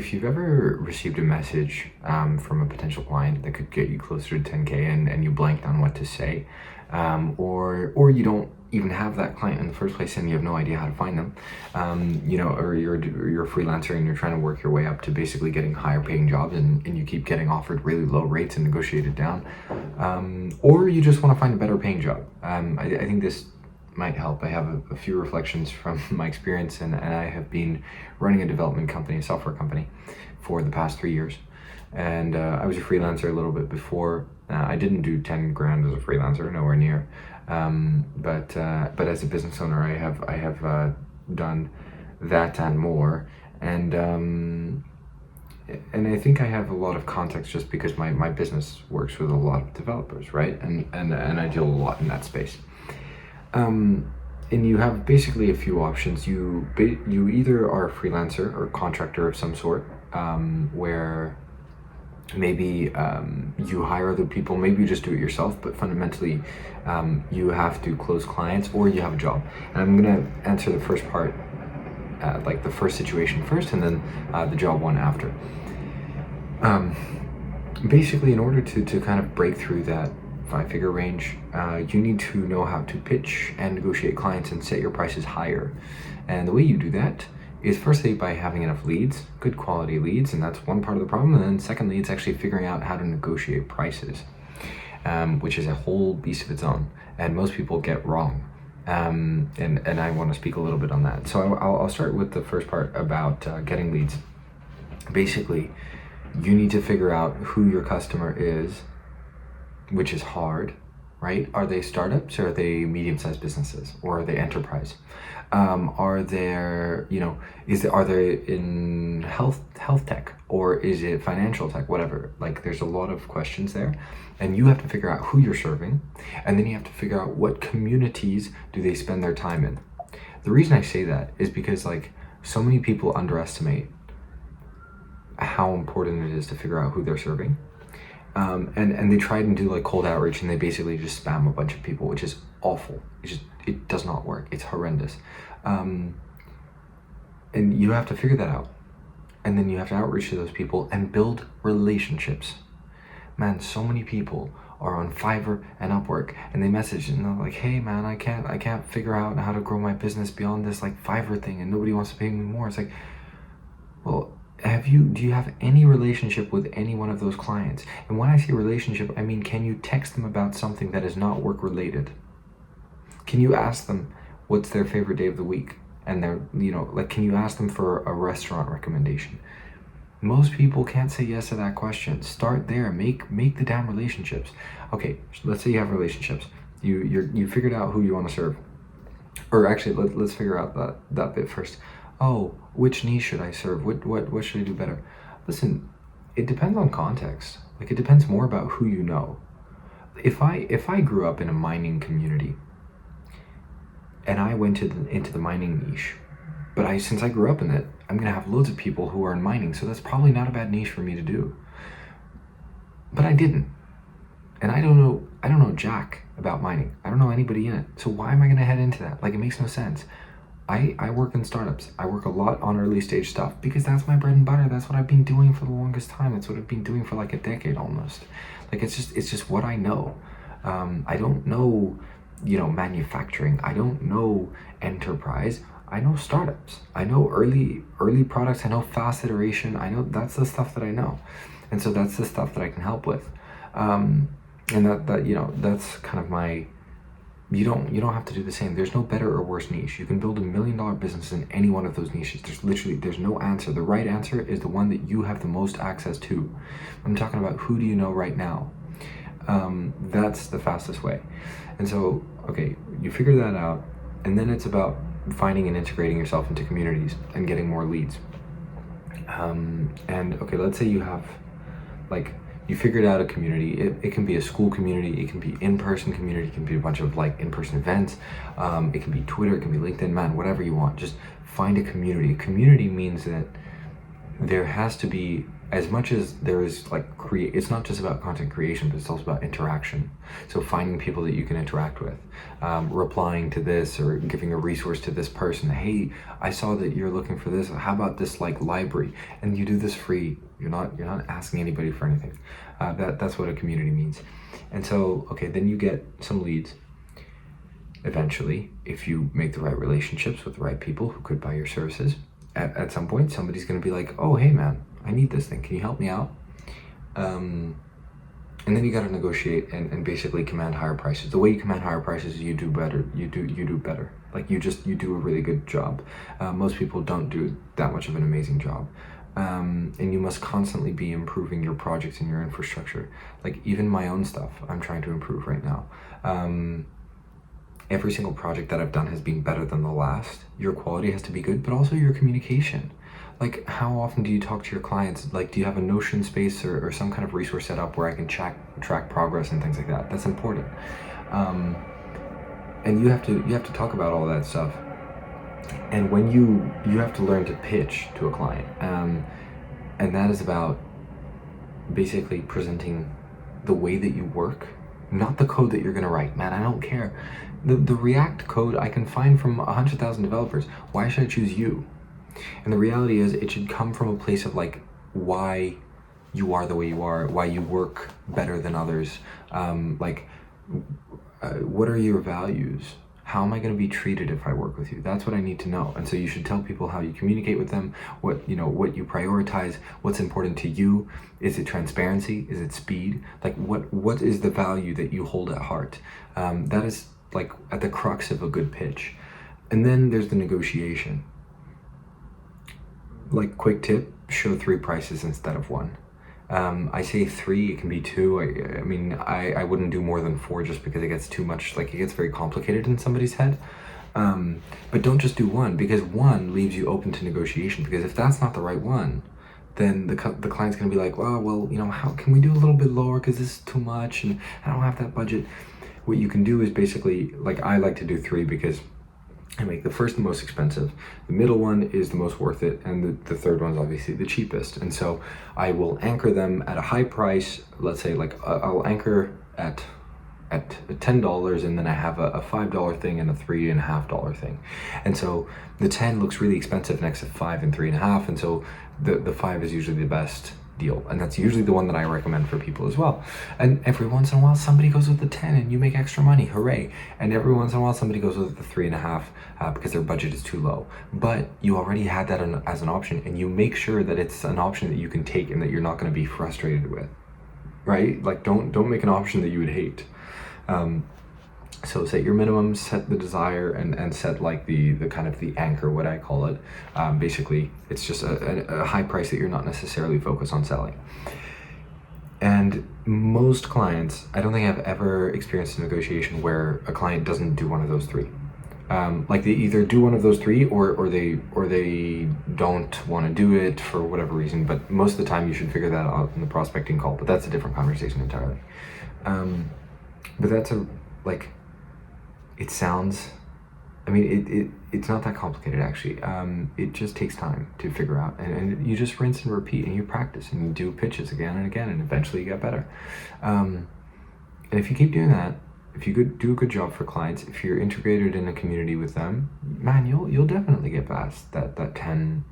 if you've ever received a message from a potential client that could get you closer to 10K and you blanked on what to say, or you don't even have that client in the first place and you have no idea how to find them, or you're a freelancer and you're trying to work your way up to basically getting higher paying jobs and you keep getting offered really low rates and negotiated down, or you just want to find a better paying job. I think this might help. I have a few reflections from my experience, and I have been running a development company, a software company, for the past 3 years. And I was a freelancer a little bit before. I didn't do 10 grand as a freelancer, nowhere near. But as a business owner, I have done that and more. And I think I have a lot of context just because my business works with a lot of developers, right? And I deal a lot in that space. And you have basically a few options. You either are a freelancer or a contractor of some sort, where maybe you hire other people, maybe you just do it yourself, but fundamentally you have to close clients, or you have a job. And I'm gonna answer the first part, like the first situation first, and then the job one after. Basically, in order to kind of break through that 5-figure range, you need to know how to pitch and negotiate clients and set your prices higher. And the way you do that is firstly by having enough leads, good quality leads, and that's one part of the problem. And then secondly, it's actually figuring out how to negotiate prices, which is a whole beast of its own, and most people get wrong. And I want to speak a little bit on that. So I'll start with the first part about getting leads. Basically, you need to figure out who your customer is, which is hard, right? Are they startups, or are they medium-sized businesses, or are they enterprise? Are there, are they in health tech, or is it financial tech, whatever? Like, there's a lot of questions there, and you have to figure out who you're serving, and then you have to figure out what communities do they spend their time in. The reason I say that is because, like, so many people underestimate how important it is to figure out who they're serving. And they try and do like cold outreach, and they basically just spam a bunch of people, which is awful. It does not work. It's horrendous. And you have to figure that out. And then you have to outreach to those people and build relationships. Man, so many people are on Fiverr and Upwork, and they message and they're like, hey man, I can't figure out how to grow my business beyond this like Fiverr thing, and nobody wants to pay me more. It's like, well, do you have any relationship with any one of those clients? And when I say relationship, I mean, can you text them about something that is not work related? Can you ask them what's their favorite day of the week? And can you ask them for a restaurant recommendation? Most people can't say yes to that question. Start there. Make the damn relationships. Okay, let's say you have relationships. You figured out who you want to serve. Or actually, let's figure out that bit first. Oh, which niche should I serve? What should I do better? Listen, it depends on context. Like, it depends more about who you know. If I grew up in a mining community and I went into the mining niche, but since I grew up in it, I'm gonna have loads of people who are in mining, so that's probably not a bad niche for me to do. But I didn't, and I don't know jack about mining. I don't know anybody in it. So why am I gonna head into that? Like, it makes no sense. I work in startups. I work a lot on early stage stuff because that's my bread and butter. That's what I've been doing for the longest time. It's what I've been doing for like a decade almost. Like, it's just what I know. I don't know, manufacturing. I don't know enterprise. I know startups. I know early products. I know fast iteration. I know that's the stuff that I know, and so that's the stuff that I can help with. And that's kind of my. You don't have to do the same. There's no better or worse niche. You can build $1 million business in any one of those niches. There's no answer. The right answer is the one that you have the most access to. I'm talking about who do you know right now. That's the fastest way. And so, okay, you figure that out, and then it's about finding and integrating yourself into communities and getting more leads. And okay, let's say you have you figured out a community. It can be a school community, it can be in-person community, it can be a bunch of like in-person events, it can be Twitter, it can be LinkedIn, man, whatever you want. Just find a community. A community means that there has to be as much as there is like it's not just about content creation, but it's also about interaction. So finding people that you can interact with, replying to this or giving a resource to this person. Hey, I saw that you're looking for this. How about this like library? And you do this free. You're not asking anybody for anything. That's what a community means. And so, okay, then you get some leads. Eventually, if you make the right relationships with the right people who could buy your services, at some point somebody's going to be like, oh, hey man, I need this thing, can you help me out? And then you got to negotiate and basically command higher prices. The way you command higher prices is you do better. Like you do a really good job. Most people don't do that much of an amazing job. And you must constantly be improving your projects and your infrastructure. Like even my own stuff, I'm trying to improve right now. Every single project that I've done has been better than the last. Your quality has to be good, but also your communication. Like, how often do you talk to your clients? Like, do you have a Notion space or some kind of resource set up where I can track progress and things like that? That's important. And you have to talk about all that stuff. And when you have to learn to pitch to a client, and that is about basically presenting the way that you work, not the code that you're gonna write. Man, I don't care. The React code I can find from 100,000 developers. Why should I choose you? And the reality is, it should come from a place of like why you are the way you are, why you work better than others. What are your values? How am I going to be treated if I work with you? That's what I need to know. And so you should tell people how you communicate with them, what you prioritize, what's important to you. Is it transparency? Is it speed? Like what is the value that you hold at heart? That is like at the crux of a good pitch. And then there's the negotiation. Like, quick tip, show 3 prices instead of 1. I say 3, it can be 2. I mean, I wouldn't do more than 4 just because it gets too much, like it gets very complicated in somebody's head. But don't just do 1, because 1 leaves you open to negotiation, because if that's not the right one, then the client's gonna be like, well, how can we do a little bit lower, because this is too much and I don't have that budget. What you can do is basically, like, I like to do 3 because I make the first the most expensive, the middle one is the most worth it, and the third one's obviously the cheapest. And so I will anchor them at a high price. Let's say like I'll anchor at $10, and then I have a $5 thing and a $3.50 thing. And so the 10 looks really expensive next to 5 and 3.5, and so the 5 is usually the best deal, and that's usually the one that I recommend for people as well. And every once in a while somebody goes with the 10 and you make extra money, hooray. And every once in a while somebody goes with the 3.5 because their budget is too low, but you already had that as an option, and you make sure that it's an option that you can take and that you're not going to be frustrated with, right? Like don't make an option that you would hate. So set your minimums, set the desire, and set like the kind of the anchor, what I call it. Basically, it's just a high price that you're not necessarily focused on selling. And most clients, I don't think I've ever experienced a negotiation where a client doesn't do one of those 3. Like they either do one of those 3 or they don't want to do it for whatever reason. But most of the time you should figure that out in the prospecting call, but that's a different conversation entirely. But that's it sounds, I mean, it's not that complicated actually. It just takes time to figure out, and you just rinse and repeat, and you practice, and you do pitches again and again, and eventually you get better. And if you keep doing that, if you do a good job for clients, if you're integrated in a community with them, man, you'll definitely get past that 10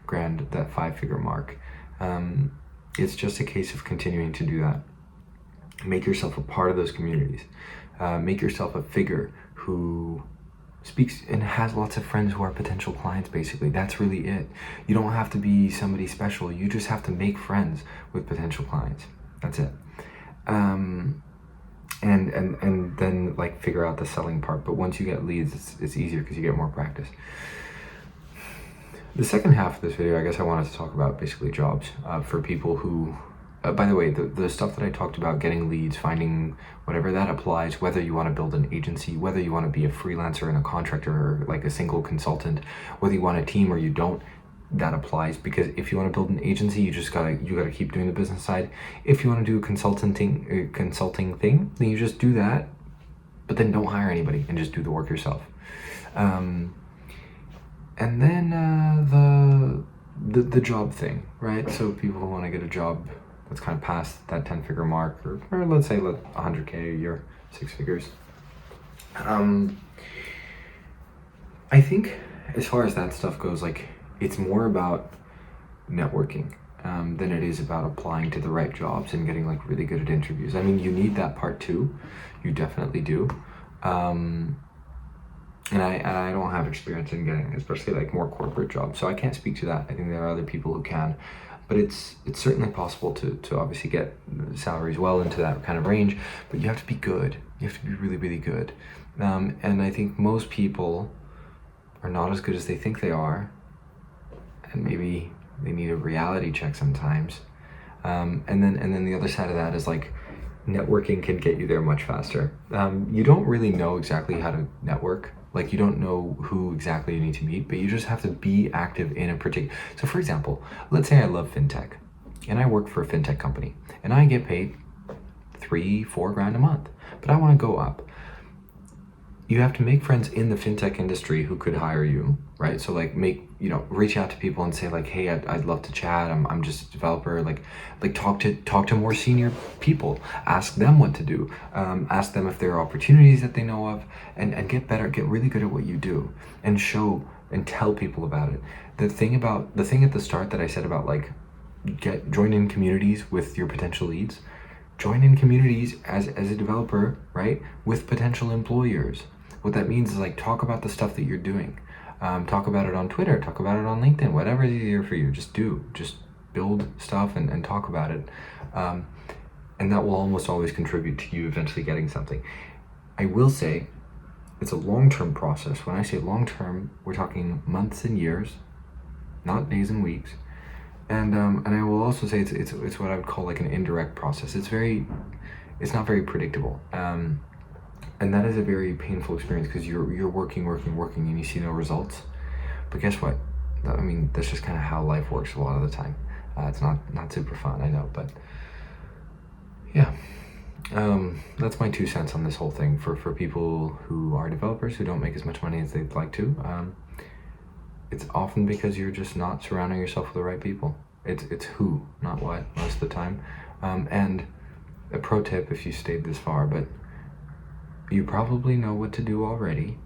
grand, that 5-figure mark. It's just a case of continuing to do that. Make yourself a part of those communities. Make yourself a figure who speaks and has lots of friends who are potential clients, basically. That's really it. You don't have to be somebody special. You just have to make friends with potential clients. That's it. And then like figure out the selling part. But once you get leads, it's easier because you get more practice. The second half of this video, I guess I wanted to talk about basically jobs for people who, by the way, the stuff that I talked about, getting leads, finding whatever, that applies whether you want to build an agency, whether you want to be a freelancer and a contractor, or like a single consultant, whether you want a team or you don't, that applies. Because if you want to build an agency, you gotta keep doing the business side. If you want to do a consulting thing, then you just do that, but then don't hire anybody and just do the work yourself. And then the job thing, right? So people who want to get a job that's kind of past that 10-figure mark, or let's say 100K a year, 6 figures. I think as far as that stuff goes, like, it's more about networking than it is about applying to the right jobs and getting like really good at interviews. I mean, you need that part too. You definitely do. And I don't have experience in getting, especially like more corporate jobs, so I can't speak to that. I think there are other people who can, but it's certainly possible to obviously get salaries well into that kind of range, but you have to be good. You have to be really, really good. And I think most people are not as good as they think they are, and maybe they need a reality check sometimes. And then the other side of that is like, networking can get you there much faster. You don't really know exactly how to network. Like, you don't know who exactly you need to meet, but you just have to be active in a particular. So for example, let's say I love fintech and I work for a fintech company and I get paid $3-4 grand a month, but I want to go up. You have to make friends in the fintech industry who could hire you, right? So like reach out to people and say like, hey, I'd love to chat. I'm just a developer. Like talk to more senior people. Ask them what to do. Ask them if there are opportunities that they know of, and get better, get really good at what you do, and show and tell people about it. The thing at the start that I said about like, join in communities with your potential leads. Join in communities as a developer, right? With potential employers. What that means is like, talk about the stuff that you're doing. Talk about it on Twitter, talk about it on LinkedIn, whatever is easier for you. Just build stuff and talk about it. And that will almost always contribute to you eventually getting something. I will say it's a long-term process. When I say long-term, we're talking months and years, not days and weeks. And I will also say it's what I would call like an indirect process. It's not very predictable. And that is a very painful experience because you're working and you see no results. But guess what? That's just kind of how life works a lot of the time. It's not super fun, I know, but yeah. That's my 2 cents on this whole thing for people who are developers who don't make as much money as they'd like to. It's often because you're just not surrounding yourself with the right people. It's who, not what, most of the time. And a pro tip if you stayed this far, but you probably know what to do already.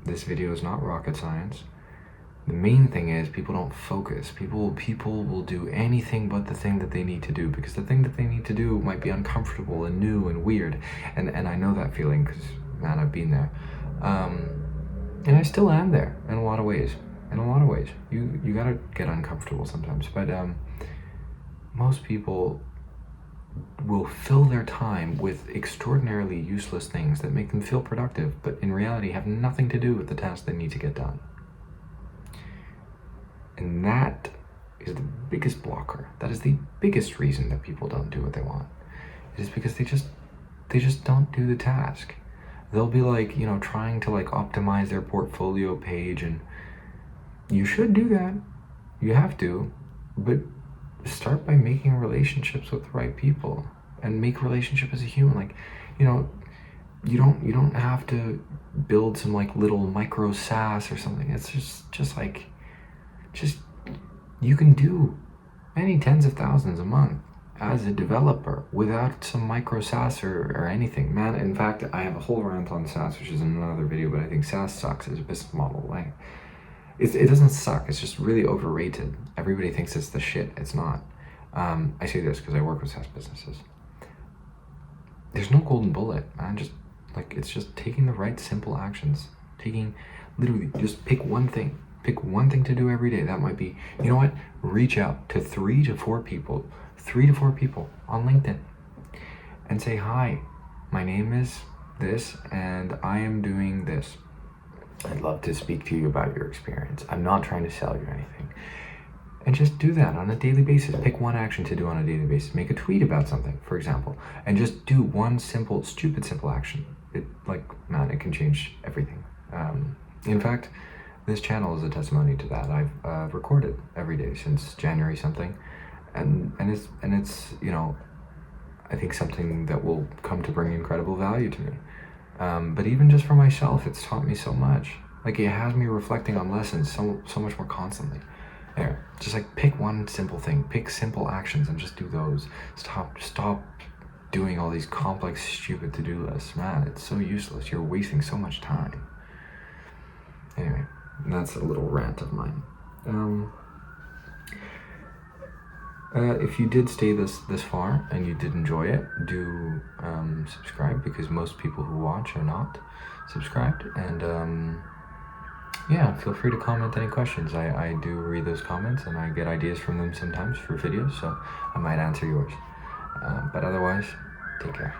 This video is not rocket science. The main thing is people don't focus. People will do anything but the thing that they need to do, because the thing that they need to do might be uncomfortable and new and weird. And I know that feeling because, man, I've been there. And I still am there in a lot of ways. You gotta get uncomfortable sometimes. But most people will fill their time with extraordinarily useless things that make them feel productive, but in reality have nothing to do with the task they need to get done. And that is the biggest blocker. That is the biggest reason that people don't do what they want. It is because they just don't do the task. They'll be like, trying to like optimize their portfolio page, and you should do that. You have to, but start by making relationships with the right people, and make relationship as a human. Like, you don't have to build some like little micro SaaS or something. It's just you can do many tens of thousands a month as a developer without some micro SaaS or anything. Man, in fact, I have a whole rant on SaaS, which is in another video, but I think SaaS sucks as a business model. Like, it doesn't suck. It's just really overrated. Everybody thinks it's the shit. It's not. I say this because I work with SaaS businesses. There's no golden bullet, man. It's just taking the right simple actions. Literally, just pick one thing. Pick one thing to do every day. That might be, reach out to 3 to 4 people on LinkedIn and say, hi, my name is this and I am doing this. I'd love to speak to you about your experience. I'm not trying to sell you anything. And just do that on a daily basis. Pick one action to do on a daily basis. Make a tweet about something, for example, and just do one simple action. It can change everything. In fact, this channel is a testimony to that. I've recorded every day since January something, and it's I think something that will come to bring incredible value to me. But even just for myself, it's taught me so much. Like, it has me reflecting on lessons so much more constantly. There, just like pick one simple thing, pick simple actions and just do those. Stop doing all these complex, stupid to-do lists. Man, it's so useless. You're wasting so much time. Anyway, that's a little rant of mine. If you did stay this far and you did enjoy it, do subscribe, because most people who watch are not subscribed. And yeah, feel free to comment any questions. I do read those comments and I get ideas from them sometimes for videos, so I might answer yours. But otherwise, take care.